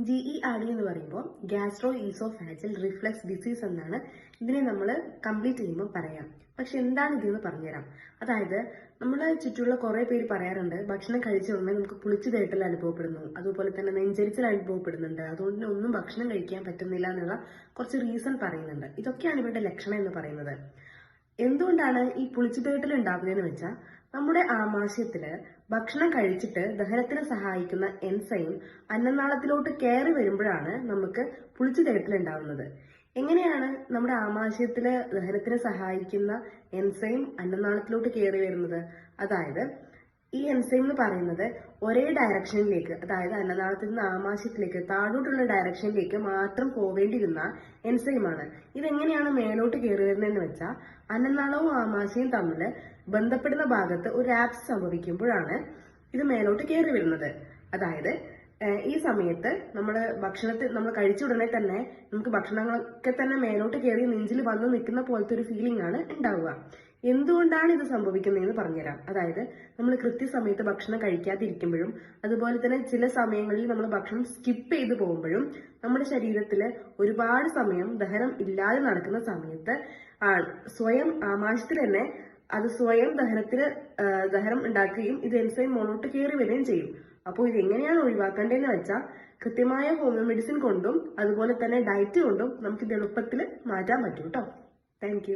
GERD എന്ന് പറയുമ്പോൾ gastro oesophageal reflux disease എന്നാണ് ഇതിനെ നമ്മൾ കംപ്ലീറ്റ് ചെയ്യുമ്പോൾ പറയാം. പക്ഷെ എന്താണ് ഇതെന്ന് പറഞ്ഞുതരാം. അതായത് നമ്മളെ ചുറ്റുള്ള കുറെ പേര് പറയാറുണ്ട്, ഭക്ഷണം കഴിച്ച ഉടനെ നമുക്ക് പുളിച്ചു തേട്ടൽ അനുഭവപ്പെടുന്നു, അതുപോലെ തന്നെ നെഞ്ചരിച്ചൽ അനുഭവപ്പെടുന്നുണ്ട്, അതുകൊണ്ട് തന്നെ ഒന്നും ഭക്ഷണം കഴിക്കാൻ പറ്റുന്നില്ല എന്നുള്ള കുറച്ച് റീസൺ പറയുന്നുണ്ട്. ഇതൊക്കെയാണ് ഇവരുടെ ലക്ഷണം എന്ന് പറയുന്നത്. എന്തുകൊണ്ടാണ് ഈ പുളിച്ചു തേട്ടൽ ഉണ്ടാകുന്നതെന്ന് വെച്ചാൽ, നമ്മുടെ ആമാശയത്തില് ഭക്ഷണം കഴിച്ചിട്ട് ദഹനത്തിന് സഹായിക്കുന്ന എൻസൈം അന്നനാളത്തിലോട്ട് കയറി വരുമ്പോഴാണ് നമുക്ക് പുളിച്ചു തേട്ടൽ ഉണ്ടാവുന്നത്. എങ്ങനെയാണ് നമ്മുടെ ആമാശയത്തില് ദഹനത്തിന് സഹായിക്കുന്ന എൻസൈം അന്നനാളത്തിലോട്ട് കയറി വരുന്നത്? അതായത് ഈ എൻസൈം എന്ന് പറയുന്നത് ഒരേ ഡയറക്ഷനിലേക്ക്, അതായത് അന്നനാളത്തിൽ നിന്ന് ആമാശയത്തിലേക്ക് താഴോട്ടുള്ള ഡയറക്ഷനിലേക്ക് മാത്രം പോവേണ്ടിയിരുന്ന എൻസൈമാണ്. ഇതെങ്ങനെയാണ് മേലോട്ട് കയറി വരുന്നതെന്ന് വെച്ചാൽ, അന്നനാളവും ആമാശയവും തമ്മിൽ ബന്ധപ്പെടുന്ന ഭാഗത്ത് ഒരു ആപ്സ് സംഭവിക്കുമ്പോഴാണ് ഇത് മേലോട്ട് കയറി വരുന്നത്. അതായത് ഈ സമയത്ത് നമ്മൾ കഴിച്ച ഉടനെ തന്നെ നമുക്ക് ഭക്ഷണങ്ങളൊക്കെ തന്നെ മേലോട്ട് കയറി നെഞ്ചിൽ വന്ന് നിൽക്കുന്ന പോലത്തെ ഒരു ഫീലിംഗ് ആണ് ഉണ്ടാവുക. എന്തുകൊണ്ടാണ് ഇത് സംഭവിക്കുന്നതെന്ന് പറഞ്ഞുതരാം. അതായത് നമ്മൾ കൃത്യസമയത്ത് ഭക്ഷണം കഴിക്കാതിരിക്കുമ്പോഴും, അതുപോലെ തന്നെ ചില സമയങ്ങളിൽ നമ്മൾ ഭക്ഷണം സ്കിപ്പ് ചെയ്ത് പോകുമ്പോഴും നമ്മുടെ ശരീരത്തിൽ ഒരുപാട് സമയം ദഹനം ഇല്ലാതെ നടക്കുന്ന സമയത്ത് സ്വയം ആമാശയത്തിൽ തന്നെ അത് സ്വയം ദഹനം ഉണ്ടാക്കുകയും ഇത് എൻസൈം മുകളിലോട്ട് കയറി വരികയും ചെയ്യും. അപ്പോൾ ഇത് എങ്ങനെയാണ് ഒഴിവാക്കേണ്ടതെന്ന് വെച്ചാൽ, കൃത്യമായ ഹോമിയോ മെഡിസിൻ കൊണ്ടും അതുപോലെ തന്നെ ഡയറ്റ് കൊണ്ടും നമുക്ക് ഇത് എളുപ്പത്തിൽ മാറ്റാൻ പറ്റും കേട്ടോ. താങ്ക്